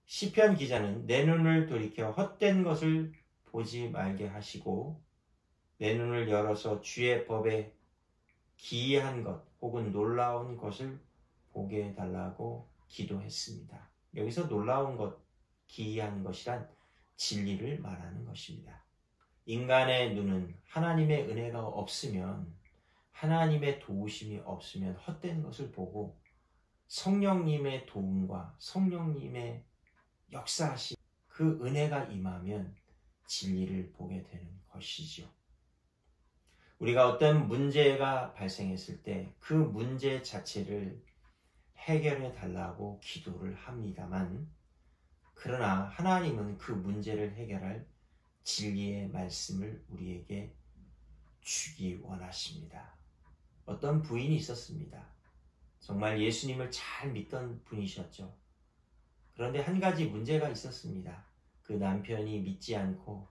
시편 기자는 내 눈을 돌이켜 헛된 것을 보지 말게 하시고 내 눈을 열어서 주의 법에 기이한 것 혹은 놀라운 것을 보게 해달라고 기도했습니다. 여기서 놀라운 것, 기이한 것이란 진리를 말하는 것입니다. 인간의 눈은 하나님의 은혜가 없으면, 하나님의 도우심이 없으면 헛된 것을 보고 성령님의 도움과 성령님의 역사하신 그 은혜가 임하면 진리를 보게 되는 것이지요. 우리가 어떤 문제가 발생했을 때 그 문제 자체를 해결해 달라고 기도를 합니다만, 그러나 하나님은 그 문제를 해결할 진리의 말씀을 우리에게 주기 원하십니다. 어떤 부인이 있었습니다. 정말 예수님을 잘 믿던 분이셨죠. 그런데 한 가지 문제가 있었습니다. 그 남편이 믿지 않고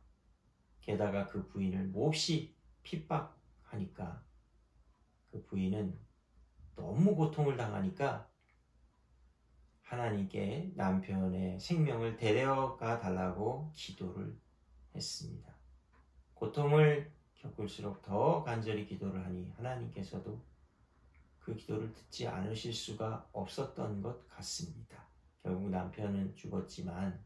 게다가 그 부인을 몹시 핍박하니까 그 부인은 너무 고통을 당하니까 하나님께 남편의 생명을 데려가 달라고 기도를 했습니다. 고통을 겪을수록 더 간절히 기도를 하니 하나님께서도 그 기도를 듣지 않으실 수가 없었던 것 같습니다. 결국 남편은 죽었지만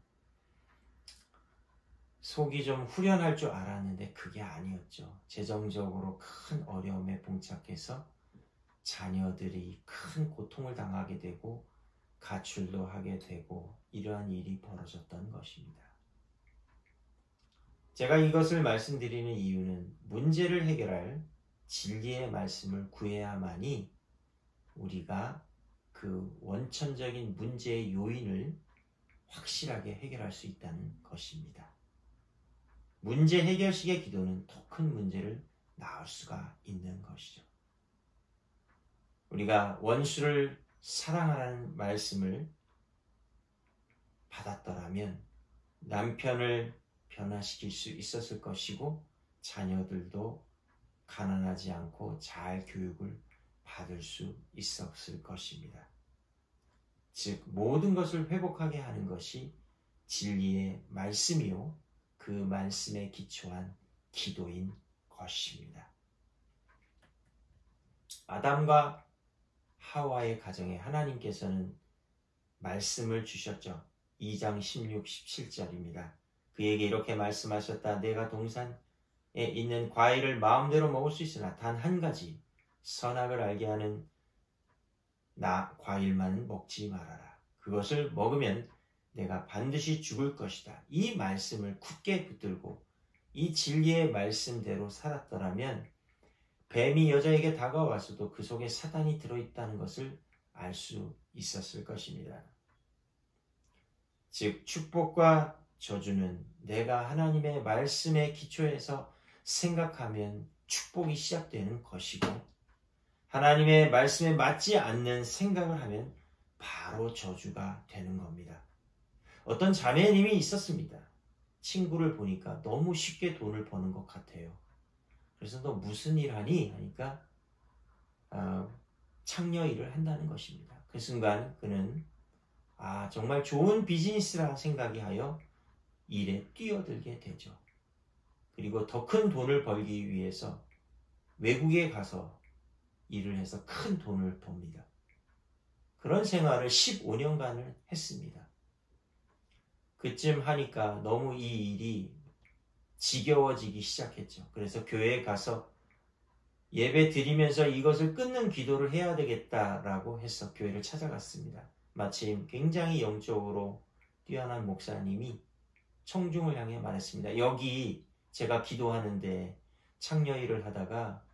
속이 좀 후련할 줄 알았는데 그게 아니었죠. 재정적으로 큰 어려움에 봉착해서 자녀들이 큰 고통을 당하게 되고 가출도 하게 되고 이러한 일이 벌어졌던 것입니다. 제가 이것을 말씀드리는 이유는 문제를 해결할 진리의 말씀을 구해야만이 우리가 그 원천적인 문제의 요인을 확실하게 해결할 수 있다는 것입니다. 문제 해결식의 기도는 더 큰 문제를 낳을 수가 있는 것이죠. 우리가 원수를 사랑하라는 말씀을 받았더라면 남편을 변화시킬 수 있었을 것이고 자녀들도 가난하지 않고 잘 교육을 받을 수 있었을 것입니다. 즉 모든 것을 회복하게 하는 것이 진리의 말씀이요 그 말씀에 기초한 기도인 것입니다. 아담과 하와의 가정에 하나님께서는 말씀을 주셨죠. 2장 16, 17절입니다. 그에게 이렇게 말씀하셨다. 내가 동산에 있는 과일을 마음대로 먹을 수 있으나 단 한 가지 선악을 알게 하는 과일만 먹지 말아라. 그것을 먹으면 내가 반드시 죽을 것이다. 이 말씀을 굳게 붙들고 이 진리의 말씀대로 살았더라면 뱀이 여자에게 다가와서도 그 속에 사단이 들어있다는 것을 알 수 있었을 것입니다. 즉 축복과 저주는 내가 하나님의 말씀에 기초해서 생각하면 축복이 시작되는 것이고 하나님의 말씀에 맞지 않는 생각을 하면 바로 저주가 되는 겁니다. 어떤 자매님이 있었습니다. 친구를 보니까 너무 쉽게 돈을 버는 것 같아요. 그래서 너 무슨 일 하니? 하니까 창녀 일을 한다는 것입니다. 그 순간 그는 정말 좋은 비즈니스라 생각이 하여 일에 뛰어들게 되죠. 그리고 더 큰 돈을 벌기 위해서 외국에 가서 일을 해서 큰 돈을 법니다. 그런 생활을 15년간을 했습니다. 그쯤 하니까 너무 이 일이 지겨워지기 시작했죠. 그래서 교회에 가서 예배 드리면서 이것을 끊는 기도를 해야 되겠다라고 해서 교회를 찾아갔습니다. 마침 굉장히 영적으로 뛰어난 목사님이 청중을 향해 말했습니다. 여기 제가 기도하는데 창녀 일을 하다가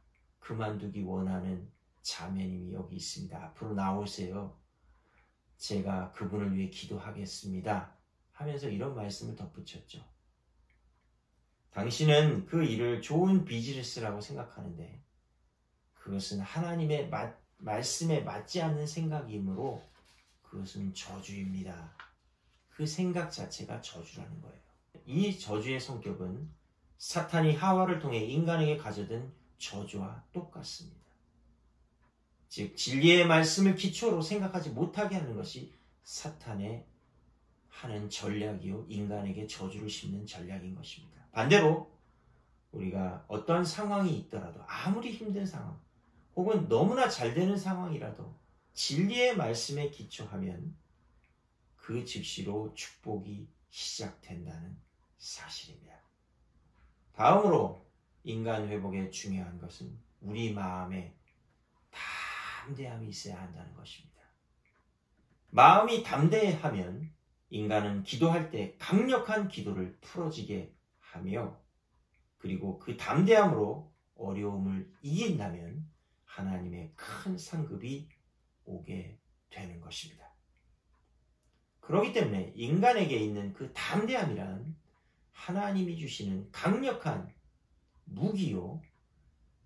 그만두기 원하는 자매님이 여기 있습니다. 앞으로 나오세요. 제가 그분을 위해 기도하겠습니다. 하면서 이런 말씀을 덧붙였죠. 당신은 그 일을 좋은 비즈니스라고 생각하는데 그것은 하나님의 말씀에 맞지 않는 생각이므로 그것은 저주입니다. 그 생각 자체가 저주라는 거예요. 이 저주의 성격은 사탄이 하와를 통해 인간에게 가져든 저주와 똑같습니다. 즉 진리의 말씀을 기초로 생각하지 못하게 하는 것이 사탄의 하는 전략이요, 인간에게 저주를 심는 전략인 것입니다. 반대로 우리가 어떤 상황이 있더라도, 아무리 힘든 상황 혹은 너무나 잘 되는 상황이라도 진리의 말씀에 기초하면 그 즉시로 축복이 시작된다는 사실입니다. 다음으로 인간 회복에 중요한 것은 우리 마음에 담대함이 있어야 한다는 것입니다. 마음이 담대하면 인간은 기도할 때 강력한 기도를 풀어지게 하며, 그리고 그 담대함으로 어려움을 이긴다면 하나님의 큰 상급이 오게 되는 것입니다. 그렇기 때문에 인간에게 있는 그 담대함이란 하나님이 주시는 강력한 무기요,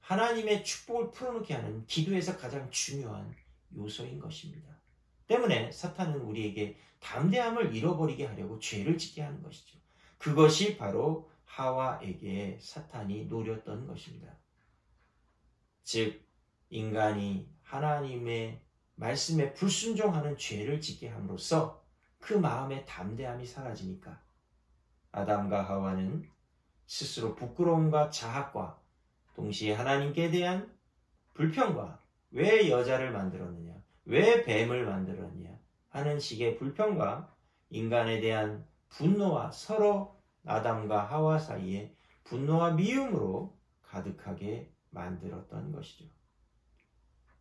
하나님의 축복을 풀어놓게 하는 기도에서 가장 중요한 요소인 것입니다. 때문에 사탄은 우리에게 담대함을 잃어버리게 하려고 죄를 짓게 하는 것이죠. 그것이 바로 하와에게 사탄이 노렸던 것입니다. 즉, 인간이 하나님의 말씀에 불순종하는 죄를 짓게 함으로써 그 마음의 담대함이 사라지니까 아담과 하와는 스스로 부끄러움과 자학과 동시에 하나님께 대한 불평과 왜 여자를 만들었느냐, 왜 뱀을 만들었느냐 하는 식의 불평과 인간에 대한 분노와 서로 아담과 하와 사이에 분노와 미움으로 가득하게 만들었던 것이죠.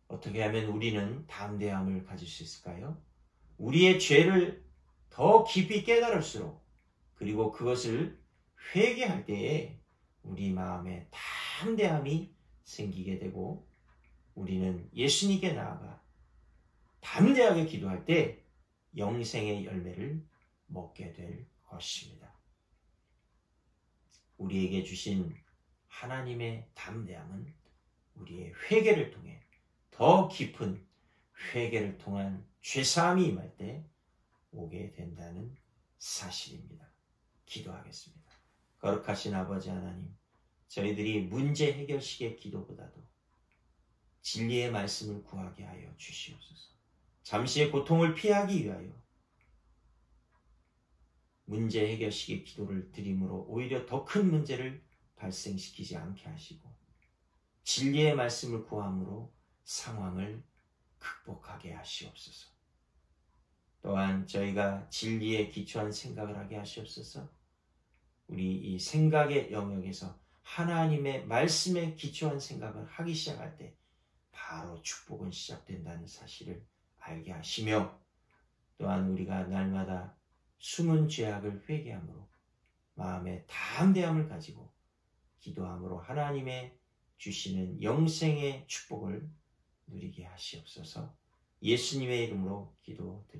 어떻게 하면 우리는 담대함을 가질 수 있을까요? 우리의 죄를 더 깊이 깨달을수록, 그리고 그것을 회개할 때에 우리 마음에 담대함이 생기게 되고, 우리는 예수님께 나아가 담대하게 기도할 때 영생의 열매를 먹게 될 것입니다. 우리에게 주신 하나님의 담대함은 우리의 회개를 통해, 더 깊은 회개를 통한 죄사함이 임할 때 오게 된다는 사실입니다. 기도하겠습니다. 거룩하신 아버지 하나님, 저희들이 문제 해결식의 기도보다도 진리의 말씀을 구하게 하여 주시옵소서. 잠시의 고통을 피하기 위하여 문제 해결식의 기도를 드림으로 오히려 더 큰 문제를 발생시키지 않게 하시고, 진리의 말씀을 구함으로 상황을 극복하게 하시옵소서. 또한 저희가 진리에 기초한 생각을 하게 하시옵소서. 우리 이 생각의 영역에서 하나님의 말씀에 기초한 생각을 하기 시작할 때 바로 축복은 시작된다는 사실을 알게 하시며, 또한 우리가 날마다 숨은 죄악을 회개함으로 마음의 담대함을 가지고 기도함으로 하나님의 주시는 영생의 축복을 누리게 하시옵소서. 예수님의 이름으로 기도드립니다.